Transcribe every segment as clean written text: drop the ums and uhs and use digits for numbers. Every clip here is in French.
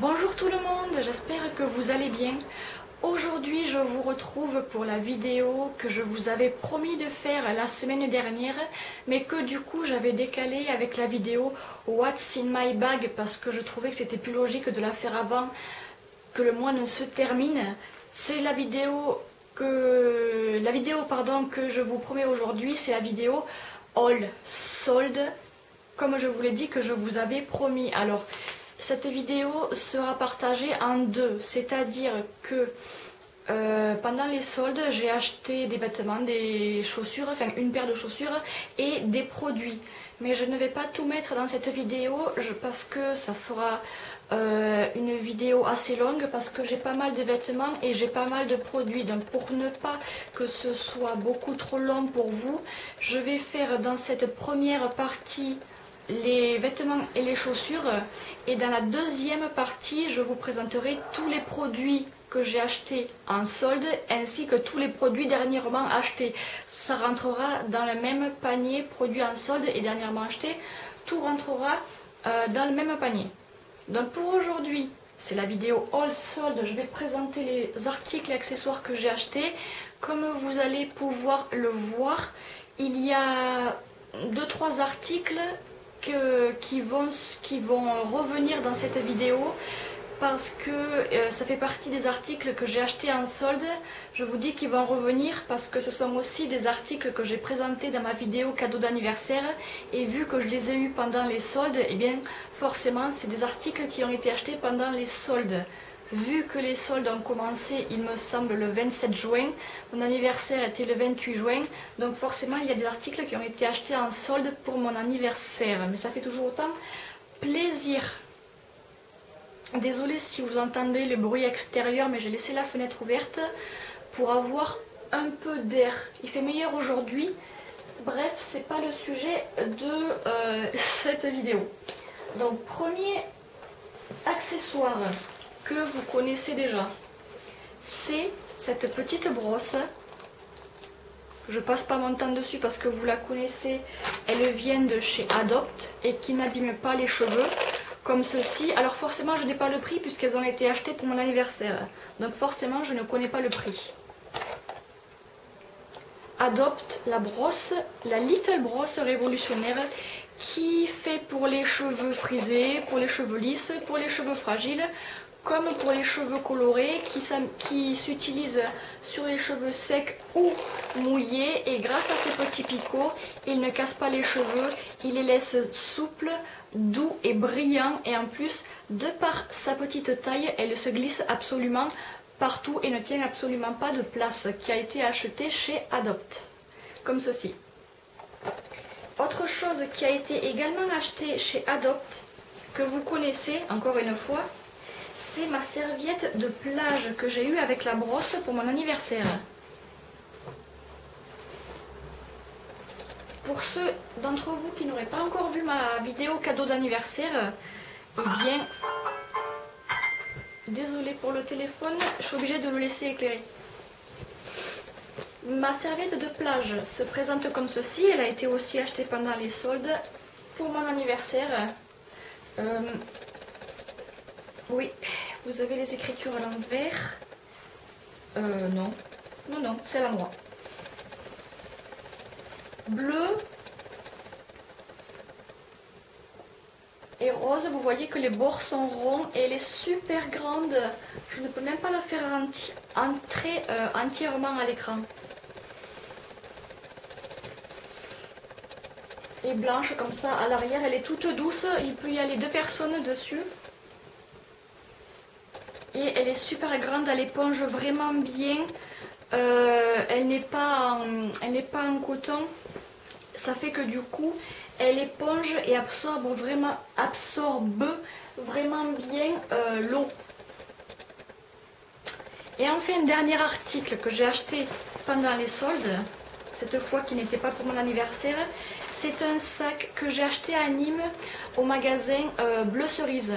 Bonjour tout le monde, j'espère que vous allez bien. Aujourd'hui je vous retrouve pour la vidéo que je vous avais promis de faire la semaine dernière, mais que du coup j'avais décalé avec la vidéo What's in my bag parce que je trouvais que c'était plus logique de la faire avant que le mois ne se termine. C'est la vidéo que je vous promets aujourd'hui, c'est la vidéo All Sold, comme je vous l'ai dit que je vous avais promis. Alors cette vidéo sera partagée en deux, c'est-à-dire que pendant les soldes, j'ai acheté des vêtements, des chaussures, enfin une paire de chaussures et des produits. Mais je ne vais pas tout mettre dans cette vidéo parce que ça fera une vidéo assez longue, parce que j'ai pas mal de vêtements et j'ai pas mal de produits. Donc pour ne pas que ce soit beaucoup trop long pour vous, je vais faire dans cette première partie les vêtements et les chaussures, et dans la deuxième partie je vous présenterai tous les produits que j'ai achetés en solde ainsi que tous les produits dernièrement achetés. Ça rentrera dans le même panier, produits en solde et dernièrement achetés, tout rentrera dans le même panier. Donc pour aujourd'hui c'est la vidéo All Sold, je vais présenter les articles et accessoires que j'ai achetés. Comme vous allez pouvoir le voir, il y a 2-3 articles qui vont revenir dans cette vidéo parce que ça fait partie des articles que j'ai achetés en solde. Je vous dis qu'ils vont revenir parce que ce sont aussi des articles que j'ai présentés dans ma vidéo cadeau d'anniversaire, et vu que je les ai eus pendant les soldes, et bien forcément c'est des articles qui ont été achetés pendant les soldes. Vu que les soldes ont commencé, il me semble, le 27 juin, mon anniversaire était le 28 juin, donc forcément il y a des articles qui ont été achetés en solde pour mon anniversaire, mais ça fait toujours autant plaisir. Désolée si vous entendez le bruit extérieur, mais j'ai laissé la fenêtre ouverte pour avoir un peu d'air. Il fait meilleur aujourd'hui. Bref, c'est pas le sujet de cette vidéo. Donc premier accessoire que vous connaissez déjà, c'est cette petite brosse. Je passe pas mon temps dessus parce que vous la connaissez, elle vient de chez Adopt et qui n'abîme pas les cheveux comme ceci. Alors forcément je n'ai pas le prix puisqu'elles ont été achetées pour mon anniversaire, donc forcément je ne connais pas le prix. Adopt la brosse, la Little Brosse révolutionnaire, qui fait pour les cheveux frisés, pour les cheveux lisses, pour les cheveux fragiles, comme pour les cheveux colorés, qui s'utilise sur les cheveux secs ou mouillés. Et grâce à ces petits picots, il ne casse pas les cheveux, il les laisse souples, doux et brillants. Et en plus, de par sa petite taille, elle se glisse absolument partout et ne tient absolument pas de place, qui a été acheté chez Adopt, comme ceci. Autre chose qui a été également acheté chez Adopt, que vous connaissez encore une fois, c'est ma serviette de plage que j'ai eue avec la brosse pour mon anniversaire. Pour ceux d'entre vous qui n'auraient pas encore vu ma vidéo cadeau d'anniversaire, eh bien, désolée pour le téléphone, je suis obligée de le laisser éclairer. Ma serviette de plage se présente comme ceci. Elle a été aussi achetée pendant les soldes pour mon anniversaire. Oui, vous avez les écritures à l'envers. Non. Non, c'est à l'endroit. Bleu et rose. Vous voyez que les bords sont ronds et elle est super grande. Je ne peux même pas la faire entrer entièrement à l'écran. Et blanche comme ça à l'arrière, elle est toute douce. Il peut y aller 2 personnes dessus. Et elle est super grande, elle éponge vraiment bien. Elle n'est pas en coton. Ça fait que du coup, elle éponge et absorbe vraiment bien l'eau. Et enfin, dernier article que j'ai acheté pendant les soldes, cette fois qui n'était pas pour mon anniversaire, c'est un sac que j'ai acheté à Nîmes au magasin Bleu Cerise.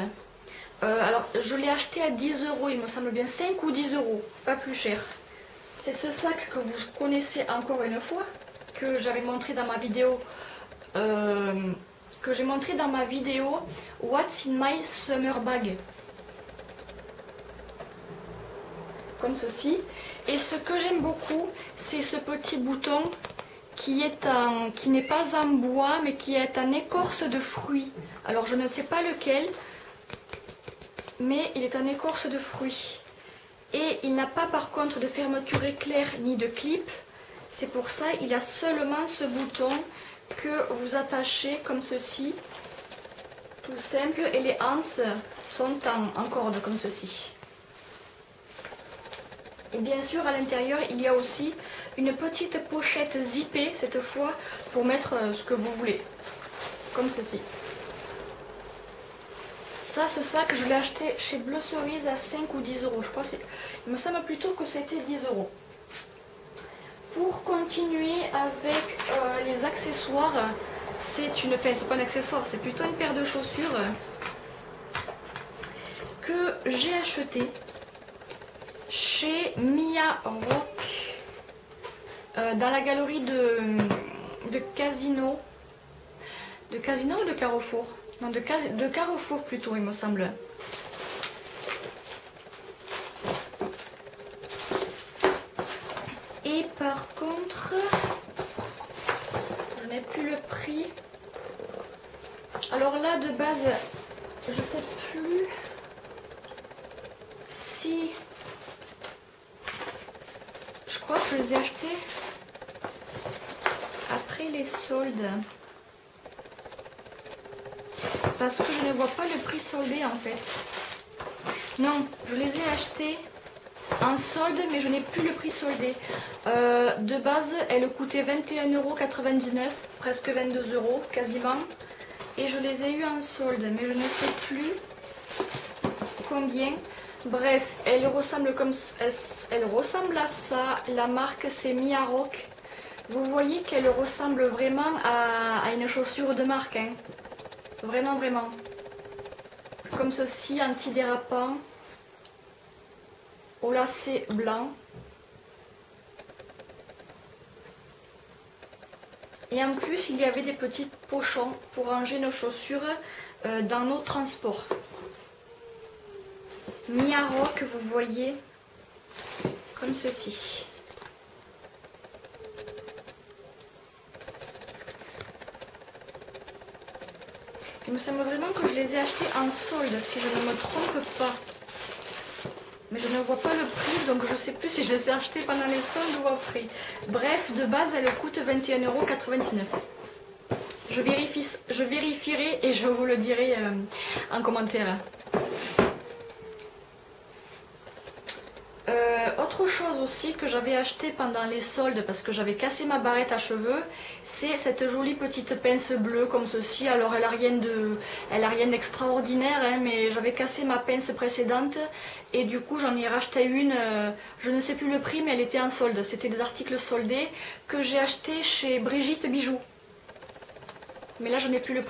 Alors je l'ai acheté à 10 €, il me semble bien, 5 ou 10 €, pas plus cher. C'est ce sac que vous connaissez encore une fois, que j'avais montré dans ma vidéo What's in my summer bag. comme ceci. Et ce que j'aime beaucoup, c'est ce petit bouton qui n'est pas en bois, mais qui est en écorce de fruits. Alors je ne sais pas lequel, mais il est en écorce de fruits. Et il n'a pas par contre de fermeture éclair ni de clip. C'est pour ça il a seulement ce bouton que vous attachez comme ceci. Tout simple. Et les anses sont en corde comme ceci. Et bien sûr à l'intérieur il y a aussi une petite pochette zippée cette fois pour mettre ce que vous voulez. Comme ceci. Ça, ce sac, je l'ai acheté chez Bleu Cerise à 5 ou 10 euros. Je crois il me semble plutôt que c'était 10 euros. Pour continuer avec les accessoires, c'est pas un accessoire, c'est plutôt une paire de chaussures que j'ai acheté chez Mia Rock dans la galerie de Casino. De Casino ou de Carrefour? Non, de Carrefour plutôt, il me semble. Et par contre, je n'ai plus le prix. Alors là, de base, je sais plus si... Je crois que je les ai achetés après les soldes. Parce que je ne vois pas le prix soldé en fait. Non, je les ai achetés en solde, mais je n'ai plus le prix soldé. De base, elles coûtaient 21,99 €, presque 22 € quasiment. Et je les ai eu en solde, mais je ne sais plus combien. Bref, elles ressemblent à ça. La marque c'est Mia Rock. Vous voyez qu'elles ressemblent vraiment à une chaussure de marque. Hein. Vraiment, vraiment. Comme ceci, antidérapant. Au lacet blanc. Et en plus, il y avait des petits pochons pour ranger nos chaussures dans nos transports. Mia Rock, vous voyez, comme ceci. Il me semble vraiment que je les ai achetés en solde, si je ne me trompe pas. Mais je ne vois pas le prix, donc je ne sais plus si je les ai achetés pendant les soldes ou après. Bref, de base, elles coûtent 21,99 €. Je vérifierai et je vous le dirai en commentaire. Autre chose aussi que j'avais acheté pendant les soldes parce que j'avais cassé ma barrette à cheveux, c'est cette jolie petite pince bleue comme ceci. Alors elle a rien d'extraordinaire, hein, mais j'avais cassé ma pince précédente et du coup j'en ai racheté une, je ne sais plus le prix, mais elle était en solde. C'était des articles soldés que j'ai acheté chez Brigitte Bijoux. Mais là je n'ai plus le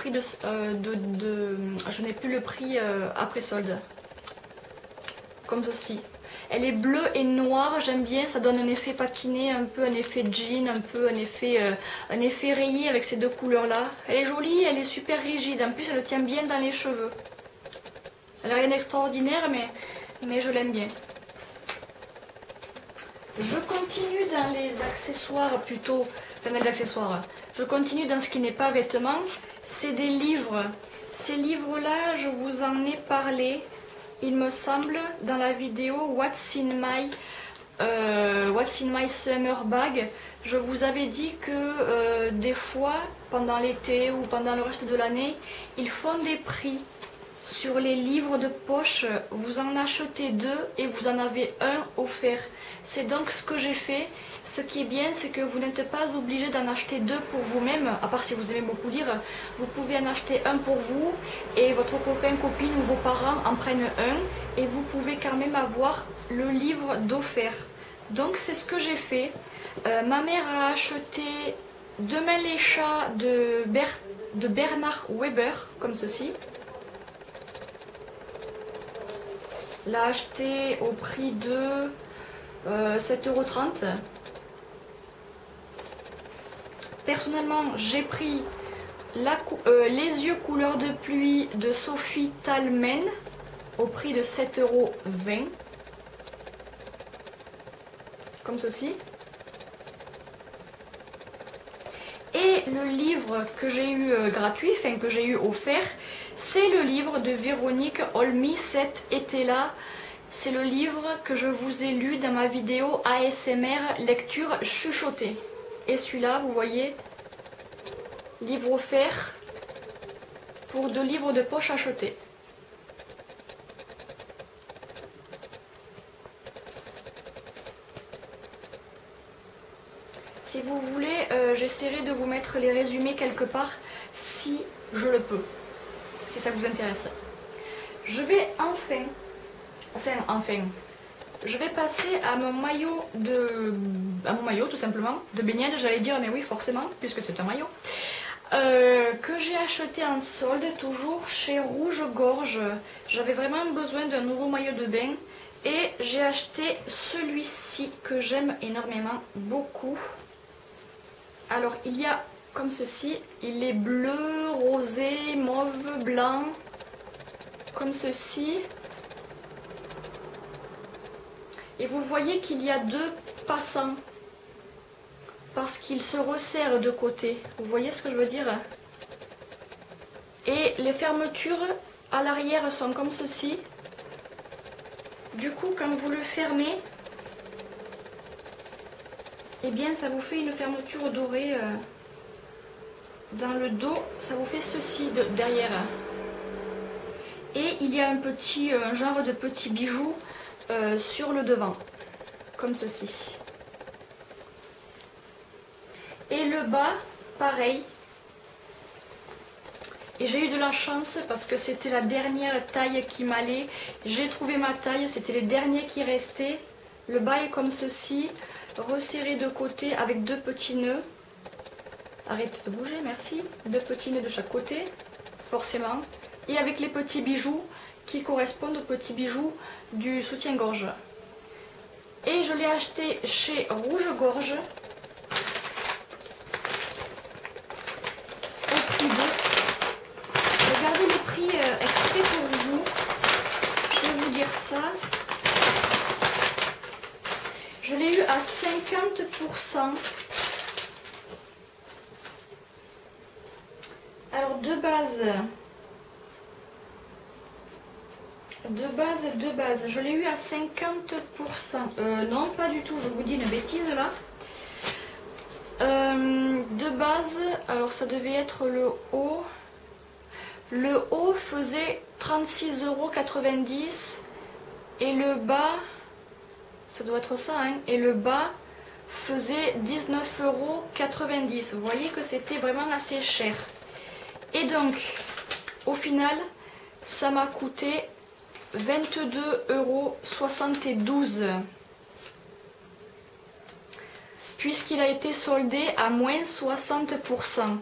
prix après solde. Comme ceci. Elle est bleue et noire, j'aime bien, ça donne un effet patiné, un peu un effet jean, un peu un effet rayé avec ces deux couleurs là. Elle est jolie, elle est super rigide, en plus elle tient bien dans les cheveux. Elle n'a rien d'extraordinaire mais je l'aime bien. Je continue dans les accessoires plutôt, enfin dans les accessoires, je continue dans ce qui n'est pas vêtements, c'est des livres. Ces livres là, je vous en ai parlé. Il me semble dans la vidéo What's in my summer bag, je vous avais dit que des fois pendant l'été ou pendant le reste de l'année, ils font des prix sur les livres de poche. Vous en achetez 2 et vous en avez un offert. C'est donc ce que j'ai fait. Ce qui est bien, c'est que vous n'êtes pas obligé d'en acheter 2 pour vous-même, à part si vous aimez beaucoup lire. Vous pouvez en acheter un pour vous et votre copain, copine ou vos parents en prennent un et vous pouvez quand même avoir le livre d'offert. Donc c'est ce que j'ai fait. Ma mère a acheté Demain les chats de Bernard Weber, comme ceci. L'a acheté au prix de 7,30 €. Personnellement, j'ai pris Les yeux couleur de pluie de Sophie Talmen au prix de 7,20 €. comme ceci. Et le livre que j'ai eu gratuit, enfin que j'ai eu offert, c'est le livre de Véronique Olmy cet été-là. C'est le livre que je vous ai lu dans ma vidéo ASMR lecture chuchotée. Et celui-là, vous voyez, livre offert pour 2 livres de poche achetés. Si vous voulez, j'essaierai de vous mettre les résumés quelque part si je le peux, si ça vous intéresse. Je vais je vais passer à mon maillot tout simplement, de baignade, j'allais dire, mais oui forcément, puisque c'est un maillot, que j'ai acheté en solde toujours chez Rouge Gorge. J'avais vraiment besoin d'un nouveau maillot de bain et j'ai acheté celui-ci que j'aime énormément, beaucoup. Alors il y a comme ceci, il est bleu, rosé, mauve, blanc, comme ceci. Et vous voyez qu'il y a 2 passants, parce qu'il se resserre de côté. Vous voyez ce que je veux dire? Et les fermetures à l'arrière sont comme ceci. Du coup, quand vous le fermez, eh bien ça vous fait une fermeture dorée dans le dos, ça vous fait ceci derrière. Et il y a un genre de petit bijou sur le devant, comme ceci. Et le bas, pareil. Et j'ai eu de la chance parce que c'était la dernière taille qui m'allait. J'ai trouvé ma taille, c'était les derniers qui restaient. Le bas est comme ceci, resserré de côté avec 2 petits nœuds. Arrêtez de bouger, merci. 2 petits nœuds de chaque côté, forcément. Et avec les petits bijoux qui correspondent aux petits bijoux du soutien-gorge. Et je l'ai acheté chez Rouge Gorge au prix de... Regardez les prix exprès pour vous. Je vais vous dire ça. Je l'ai eu à 50%. Alors de base, je l'ai eu à 50%. Non, pas du tout, je vous dis une bêtise là. De base, alors ça devait être le haut. Le haut faisait 36,90 € et le bas, ça doit être ça, hein, et le bas faisait 19,90 €. Vous voyez que c'était vraiment assez cher. Et donc, au final, ça m'a coûté 22,72 € puisqu'il a été soldé à moins 60%.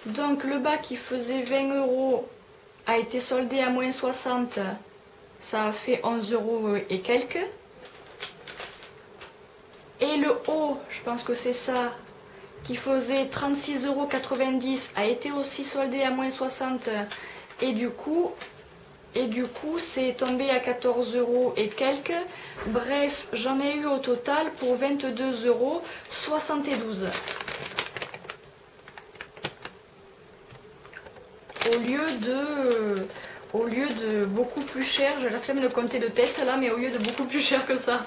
Donc le bas qui faisait 20 € a été soldé à moins 60, ça a fait 11 € et quelques. Et le haut, je pense que c'est ça, qui faisait 36,90 € a été aussi soldé à moins 60 et du coup c'est tombé à 14 € et quelques. Bref, j'en ai eu au total pour 22,72 €. Au lieu de beaucoup plus cher, j'ai la flemme de compter de tête là, mais au lieu de beaucoup plus cher que ça.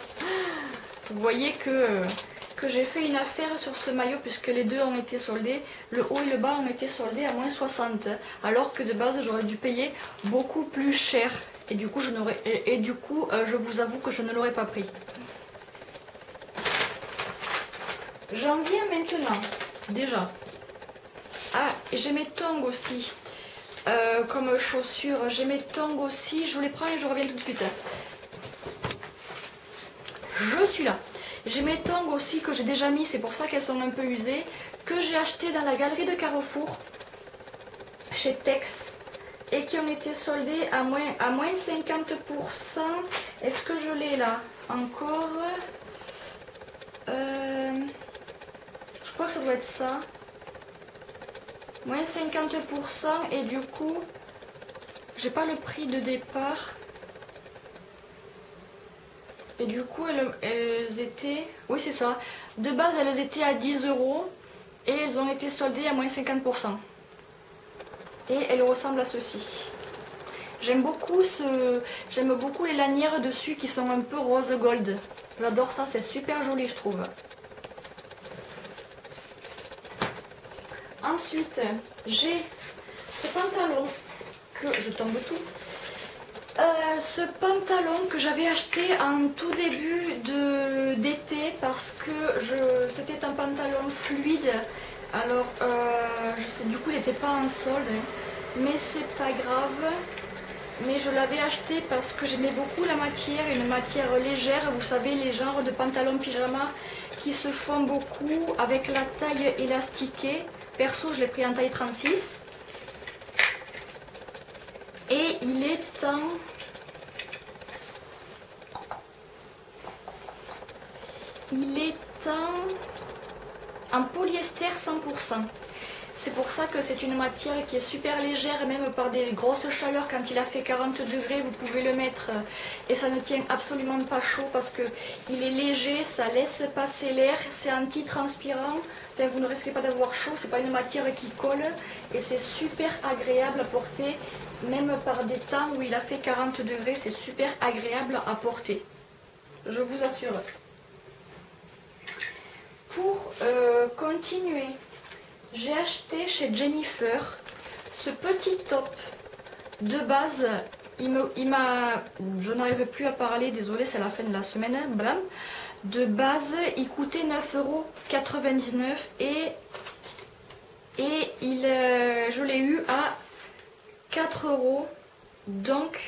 Vous voyez que j'ai fait une affaire sur ce maillot puisque les deux ont été soldés. Le haut et le bas ont été soldés à moins 60. Alors que de base j'aurais dû payer beaucoup plus cher. Et du coup, je vous avoue que je ne l'aurais pas pris. J'en viens maintenant, déjà. Ah, et j'ai mes tongs aussi. Comme chaussures, j'ai mes tongs aussi. Je vous les prends et je reviens tout de suite. Je suis là. J'ai mes tongs aussi que j'ai déjà mis, c'est pour ça qu'elles sont un peu usées, que j'ai acheté dans la galerie de Carrefour, chez Tex, et qui ont été soldées à moins 50%. Est-ce que je l'ai là encore? Je crois que ça doit être ça. Moins 50% et du coup, j'ai pas le prix de départ. Et du coup, elles étaient... Oui, c'est ça. De base, elles étaient à 10 € et elles ont été soldées à moins 50%. Et elles ressemblent à ceci. J'aime beaucoup les lanières dessus qui sont un peu rose gold. J'adore ça, c'est super joli, je trouve. Ensuite, j'ai ce pantalon que je tombe tout. Ce pantalon que j'avais acheté en tout début d'été parce que c'était un pantalon fluide. Alors, je sais, du coup, il n'était pas en solde, mais c'est pas grave. Mais je l'avais acheté parce que j'aimais beaucoup la matière, une matière légère. Vous savez, les genres de pantalons pyjama qui se font beaucoup avec la taille élastiquée. Perso, je l'ai pris en taille 36. Et il est en polyester 100%. C'est pour ça que c'est une matière qui est super légère, même par des grosses chaleurs. Quand il a fait 40 degrés, vous pouvez le mettre et ça ne tient absolument pas chaud parce qu'il est léger, ça laisse passer l'air, c'est anti-transpirant. Enfin, vous ne risquez pas d'avoir chaud, c'est pas une matière qui colle et c'est super agréable à porter, même par des temps où il a fait 40 degrés, c'est super agréable à porter. Je vous assure. Pour continuer, j'ai acheté chez Jennifer ce petit top. De base, je n'arrive plus à parler, désolé, c'est la fin de la semaine. Blam. De base, il coûtait 9,99 € et je l'ai eu à 4 €. Donc,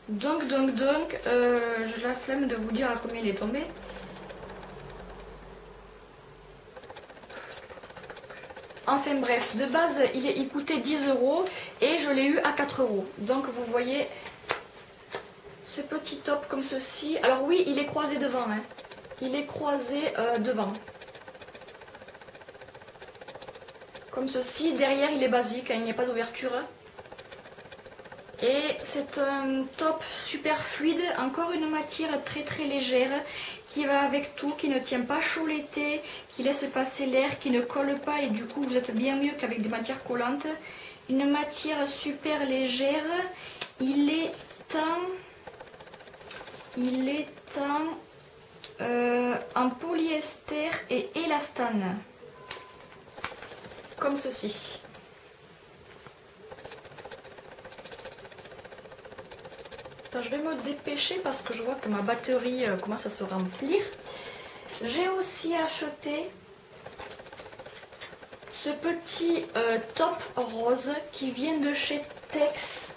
j'ai la flemme de vous dire à combien il est tombé. Enfin bref, de base, il coûtait 10 € et je l'ai eu à 4 €. Donc vous voyez ce petit top comme ceci. Alors oui, il est croisé devant. Hein. Il est croisé devant. Comme ceci. Derrière, il est basique, hein, il n'y a pas d'ouverture. Et c'est un top super fluide, encore une matière très très légère qui va avec tout, qui ne tient pas chaud l'été, qui laisse passer l'air, qui ne colle pas et du coup vous êtes bien mieux qu'avec des matières collantes. Une matière super légère, il est en polyester et élastane, comme ceci. Je vais me dépêcher parce que je vois que ma batterie commence à se remplir. J'ai aussi acheté ce petit top rose qui vient de chez Tex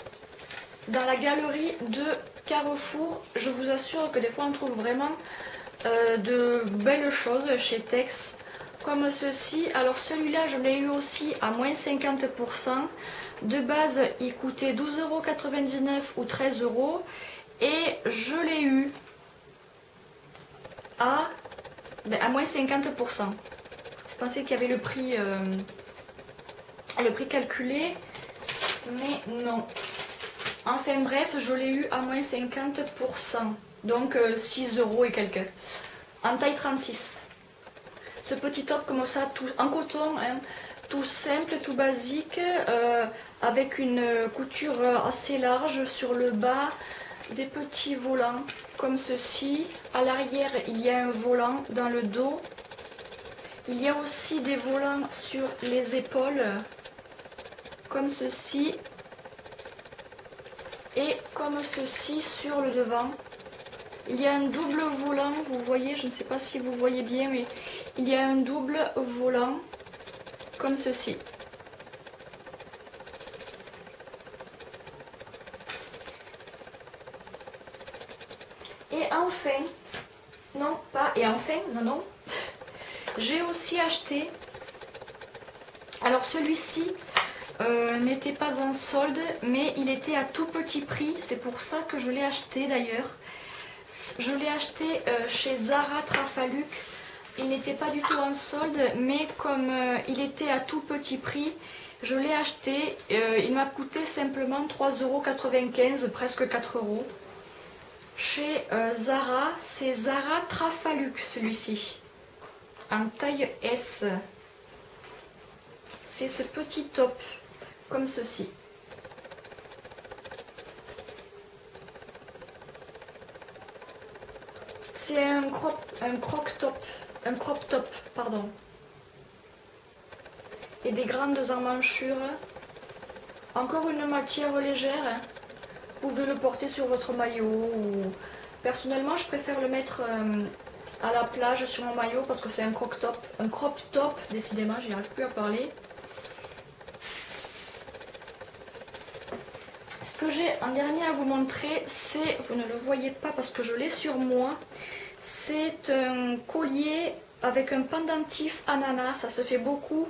dans la galerie de Carrefour. Je vous assure que des fois on trouve vraiment de belles choses chez Tex comme ceci. Alors celui-là je l'ai eu aussi à moins 50%. De base, il coûtait 12,99 € ou 13 € et je l'ai eu à moins 50%. Je pensais qu'il y avait le prix calculé, mais non. Enfin bref, je l'ai eu à moins 50%, donc 6 € et quelques, en taille 36. Ce petit top comme ça, tout en coton, hein. Tout simple, tout basique, avec une couture assez large sur le bas, des petits volants comme ceci. À l'arrière, il y a un volant dans le dos. Il y a aussi des volants sur les épaules, comme ceci. Et comme ceci sur le devant. Il y a un double volant, vous voyez, je ne sais pas si vous voyez bien, mais il y a un double volant. Comme ceci. Et enfin, non pas, et enfin, non, j'ai aussi acheté, alors celui-ci n'était pas en solde, mais il était à tout petit prix, c'est pour ça que je l'ai acheté d'ailleurs. Je l'ai acheté chez Zara Trafalluc. Il n'était pas du tout en solde, mais comme il était à tout petit prix, Je l'ai acheté, il m'a coûté simplement 3,95 €, presque 4 €. Chez Zara, c'est Zara Trafalux celui-ci, en taille S. C'est ce petit top, comme ceci. C'est un crop top, pardon. Et des grandes emmanchures. Encore une matière légère. Vous pouvez le porter sur votre maillot. Ou... Personnellement, je préfère le mettre à la plage sur mon maillot parce que c'est un crop top. Un crop top, décidément, j'y arrive plus à parler. Ce que j'ai en dernier à vous montrer, c'est, vous ne le voyez pas parce que je l'ai sur moi, c'est un collier avec un pendentif ananas. Ça se fait beaucoup.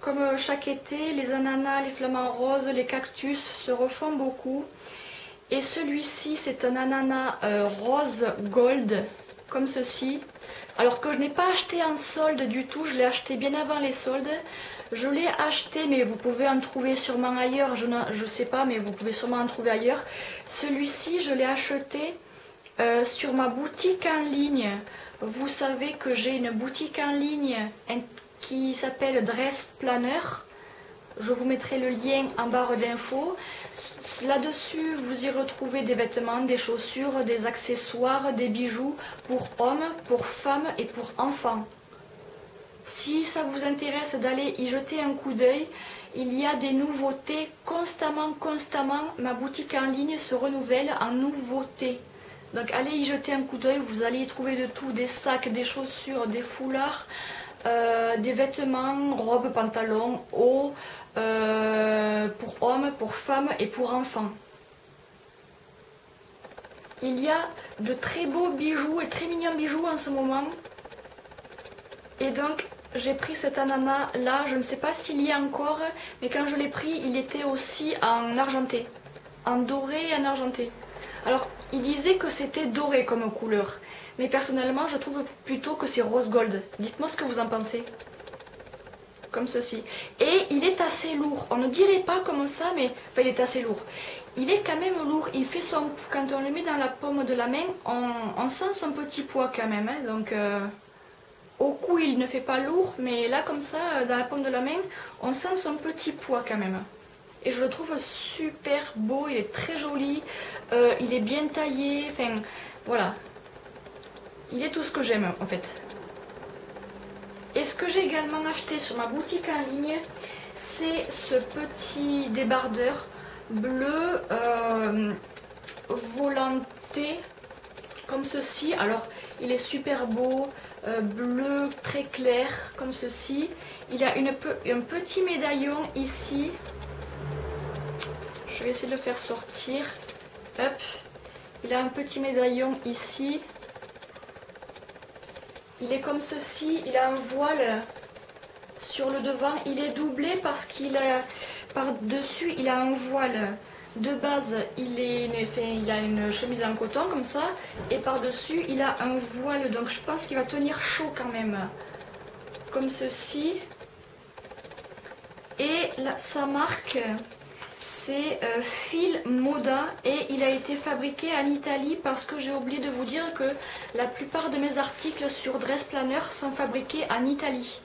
Comme chaque été, les ananas, les flamants roses, les cactus se refont beaucoup. Et celui-ci, c'est un ananas rose gold, comme ceci. Alors que je n'ai pas acheté en solde du tout, je l'ai acheté bien avant les soldes. Je l'ai acheté, mais vous pouvez en trouver sûrement ailleurs, je ne sais pas, mais vous pouvez sûrement en trouver ailleurs. Celui-ci, je l'ai acheté sur ma boutique en ligne. Vous savez que j'ai une boutique en ligne qui s'appelle Dress Planner. Je vous mettrai le lien en barre d'infos. Là-dessus, vous y retrouvez des vêtements, des chaussures, des accessoires, des bijoux pour hommes, pour femmes et pour enfants. Si ça vous intéresse d'aller y jeter un coup d'œil, il y a des nouveautés constamment. Ma boutique en ligne se renouvelle en nouveautés. Donc allez y jeter un coup d'œil, vous allez y trouver de tout, des sacs, des chaussures, des foulards, des vêtements, robes, pantalons, hauts, pour hommes, pour femmes et pour enfants. Il y a de très beaux bijoux et très mignons bijoux en ce moment. Et donc j'ai pris cet ananas là, je ne sais pas s'il y a encore, mais quand je l'ai pris, il était aussi en argenté, en doré et en argenté. Alors il disait que c'était doré comme couleur, mais personnellement je trouve plutôt que c'est rose gold. Dites-moi ce que vous en pensez. Comme ceci. Et il est assez lourd. On ne dirait pas comme ça, mais enfin il est assez lourd. Il est quand même lourd. Il fait son... Quand on le met dans la paume de la main, on sent son petit poids quand même. Hein. Donc au cou il ne fait pas lourd, mais là comme ça, dans la paume de la main, on sent son petit poids quand même. Et je le trouve super beau. Il est très joli. Il est bien taillé. Enfin voilà. Il est tout ce que j'aime en fait. Et ce que j'ai également acheté sur ma boutique en ligne, c'est ce petit débardeur bleu volanté, comme ceci. Alors, il est super beau, bleu très clair, comme ceci. Il a un petit médaillon ici. Je vais essayer de le faire sortir. Hop. Il a un petit médaillon ici. Il est comme ceci, il a un voile sur le devant, il est doublé parce qu'il a par-dessus, il a un voile. De base, il a une chemise en coton comme ça, et par-dessus, il a un voile, donc je pense qu'il va tenir chaud quand même. Comme ceci. Et là, sa marque, c'est Fil Moda et il a été fabriqué en Italie parce que j'ai oublié de vous dire que la plupart de mes articles sur Dress Planner sont fabriqués en Italie.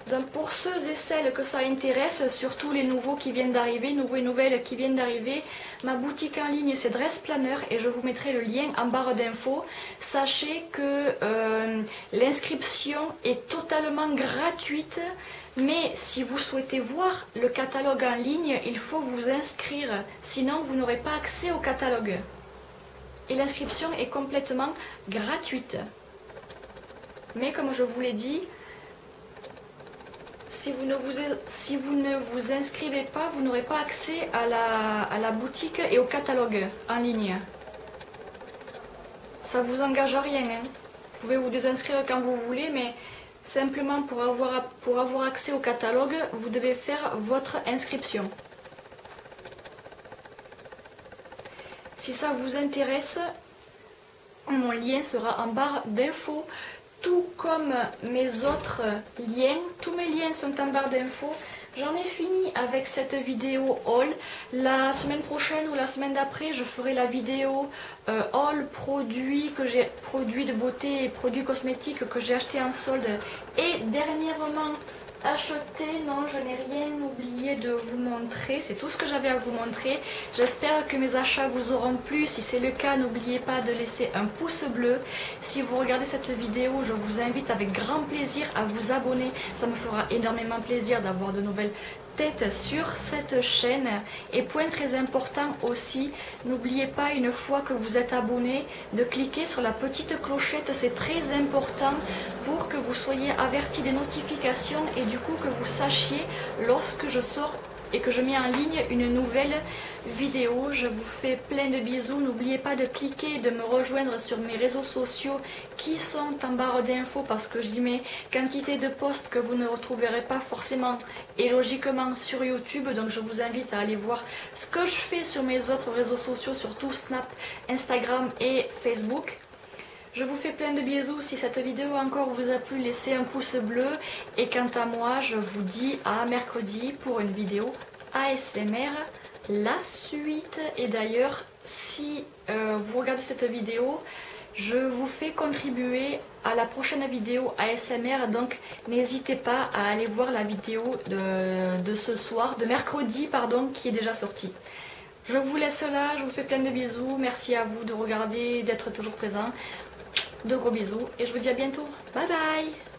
Donc pour ceux et celles que ça intéresse, surtout les nouveaux qui viennent d'arriver, nouveaux et nouvelles qui viennent d'arriver, ma boutique en ligne c'est Dress Planner et je vous mettrai le lien en barre d'infos. Sachez que l'inscription est totalement gratuite. Mais si vous souhaitez voir le catalogue en ligne, il faut vous inscrire, sinon vous n'aurez pas accès au catalogue. Et l'inscription est complètement gratuite. Mais comme je vous l'ai dit, si vous ne vous inscrivez pas, vous n'aurez pas accès à la boutique et au catalogue en ligne. Ça vous engage à rien. Hein. Vous pouvez vous désinscrire quand vous voulez, mais... Simplement pour avoir accès au catalogue, vous devez faire votre inscription. Si ça vous intéresse, mon lien sera en barre d'infos. tout comme mes autres liens. Tous mes liens sont en barre d'infos. J'en ai fini avec cette vidéo haul. La semaine prochaine ou la semaine d'après, je ferai la vidéo haul produits de beauté et produits cosmétiques que j'ai acheté en solde et dernièrement acheté. Non, je n'ai rien oublié de vous montrer, c'est tout ce que j'avais à vous montrer. J'espère que mes achats vous auront plu. Si c'est le cas, n'oubliez pas de laisser un pouce bleu. Si vous regardez cette vidéo, je vous invite avec grand plaisir à vous abonner. Ça me fera énormément plaisir d'avoir de nouvelles tête sur cette chaîne. Et point très important aussi, n'oubliez pas, une fois que vous êtes abonné, de cliquer sur la petite clochette. C'est très important pour que vous soyez averti des notifications et du coup que vous sachiez lorsque je sors et que je mets en ligne une nouvelle vidéo. Je vous fais plein de bisous. N'oubliez pas de cliquer et de me rejoindre sur mes réseaux sociaux qui sont en barre d'infos parce que j'y mets quantité de posts que vous ne retrouverez pas forcément et logiquement sur YouTube. Donc je vous invite à aller voir ce que je fais sur mes autres réseaux sociaux, surtout Snap, Instagram et Facebook. Je vous fais plein de bisous. Si cette vidéo encore vous a plu, laissez un pouce bleu. Et quant à moi, je vous dis à mercredi pour une vidéo ASMR. La suite. Et d'ailleurs, si vous regardez cette vidéo, je vous fais contribuer à la prochaine vidéo ASMR. Donc n'hésitez pas à aller voir la vidéo de ce soir, de mercredi, pardon, qui est déjà sortie. Je vous laisse là, je vous fais plein de bisous. Merci à vous de regarder, d'être toujours présent. De gros bisous et je vous dis à bientôt. Bye bye.